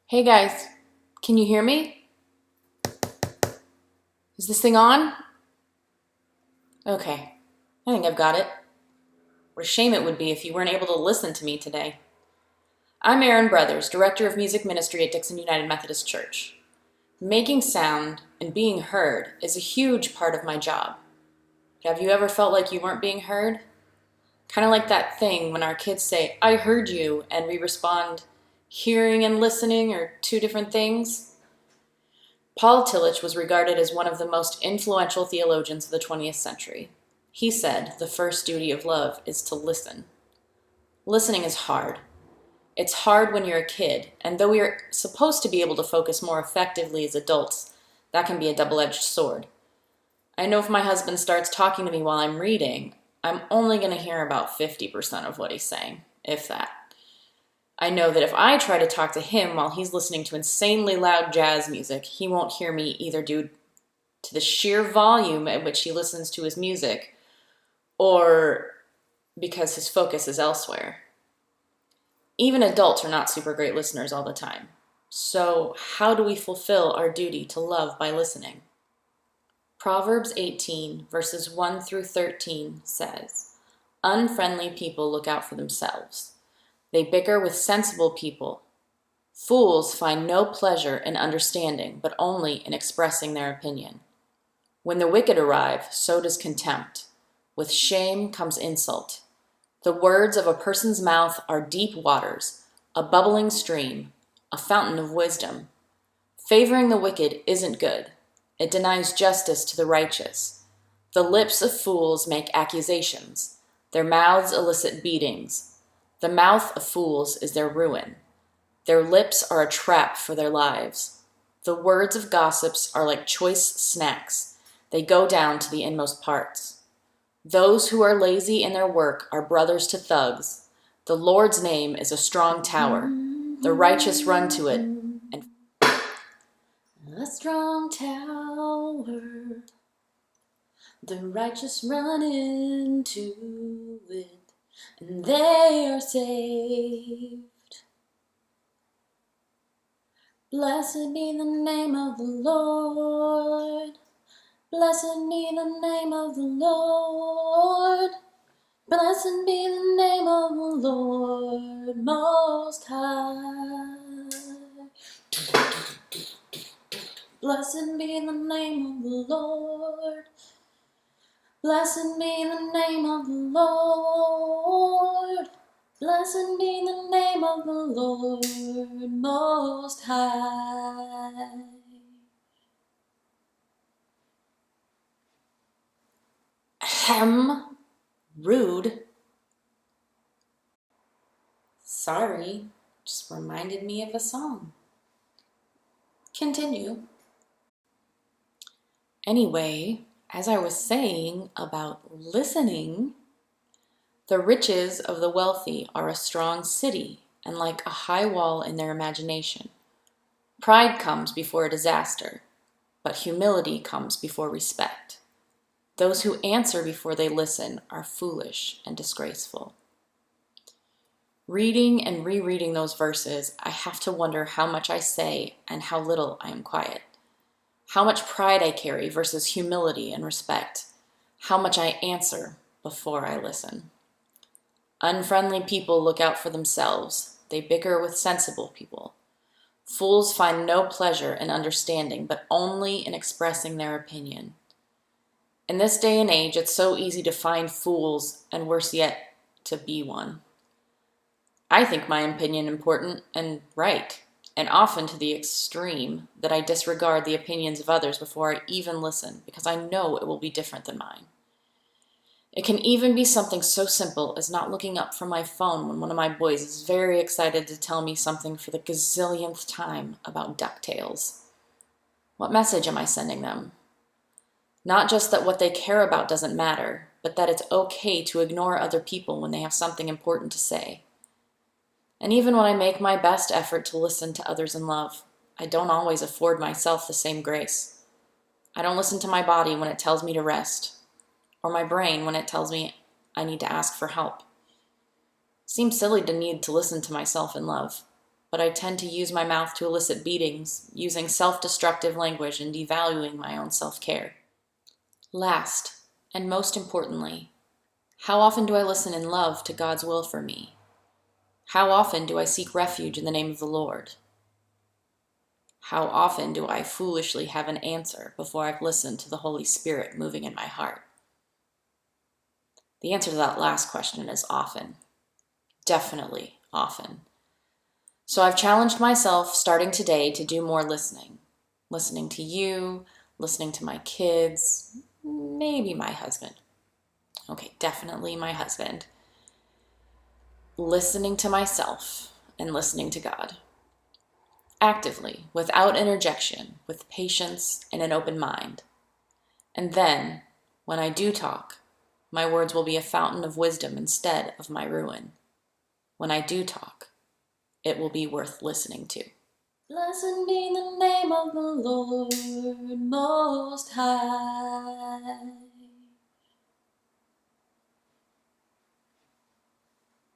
Hey guys, can you hear me? Is this thing on? Okay, I think I've got it. What a shame it would be if you weren't able to listen to me today. I'm Aaron Brothers, Director of Music Ministry at Dixon United Methodist Church. Making sound and being heard is a huge part of my job. Have you ever felt like you weren't being heard? Kind of like that thing when our kids say, "I heard you," and we respond, "Hearing and listening are two different things." Paul Tillich was regarded as one of the most influential theologians of the 20th century. He said the first duty of love is to listen. Listening is hard. It's hard when you're a kid, and though we are supposed to be able to focus more effectively as adults, that can be a double-edged sword. I know if my husband starts talking to me while I'm reading, I'm only going to hear about 50% of what he's saying, if that. I know that if I try to talk to him while he's listening to insanely loud jazz music, he won't hear me either due to the sheer volume at which he listens to his music or because his focus is elsewhere. Even adults are not super great listeners all the time. So how do we fulfill our duty to love by listening? Proverbs 18, verses 1 through 13 says, "Unfriendly people look out for themselves. They bicker with sensible people. Fools find no pleasure in understanding, but only in expressing their opinion. When the wicked arrive, so does contempt. With shame comes insult. The words of a person's mouth are deep waters, a bubbling stream, a fountain of wisdom. Favoring the wicked isn't good. It denies justice to the righteous. The lips of fools make accusations. Their mouths elicit beatings. The mouth of fools is their ruin. Their lips are a trap for their lives. The words of gossips are like choice snacks. They go down to the inmost parts. Those who are lazy in their work are brothers to thugs. The Lord's name is a strong tower. The righteous run to it, and a strong tower. The righteous run into it, and they are saved. Blessed be the name of the Lord. Blessed be the name of the Lord. Blessed be the name of the Lord Most High. Blessed be the name of the Lord. Blessed be the name of the Lord. Blessed be the name of the Lord Most High. Ahem. Rude. Sorry, just reminded me of a song. Continue. Anyway, as I was saying about listening, the riches of the wealthy are a strong city and like a high wall in their imagination. Pride comes before a disaster, but humility comes before respect. Those who answer before they listen are foolish and disgraceful. Reading and rereading those verses, I have to wonder how much I say and how little I am quiet. How much pride I carry versus humility and respect. How much I answer before I listen. Unfriendly people look out for themselves. They bicker with sensible people. Fools find no pleasure in understanding, but only in expressing their opinion. In this day and age, it's so easy to find fools, and worse yet, to be one. I think my opinion important and right, and often to the extreme that I disregard the opinions of others before I even listen, because I know it will be different than mine. It can even be something so simple as not looking up from my phone when one of my boys is very excited to tell me something for the gazillionth time about DuckTales. What message am I sending them? Not just that what they care about doesn't matter, but that it's okay to ignore other people when they have something important to say. And even when I make my best effort to listen to others in love, I don't always afford myself the same grace. I don't listen to my body when it tells me to rest, or my brain when it tells me I need to ask for help. It seems silly to need to listen to myself in love. but I tend to use my mouth to elicit beatings, using self-destructive language and devaluing my own self-care. Last, and most importantly, how often do I listen in love to God's will for me? How often do I seek refuge in the name of the Lord? How often do I foolishly have an answer before I've listened to the Holy Spirit moving in my heart? The answer to that last question is often. Definitely often. So I've challenged myself starting today to do more listening. Listening to you, listening to my kids, maybe my husband. Okay, definitely my husband. Listening to myself and listening to God. Actively, without interjection, with patience and an open mind. And then, when I do talk, my words will be a fountain of wisdom instead of my ruin. When I do talk, it will be worth listening to. Blessed be the name of the Lord Most High.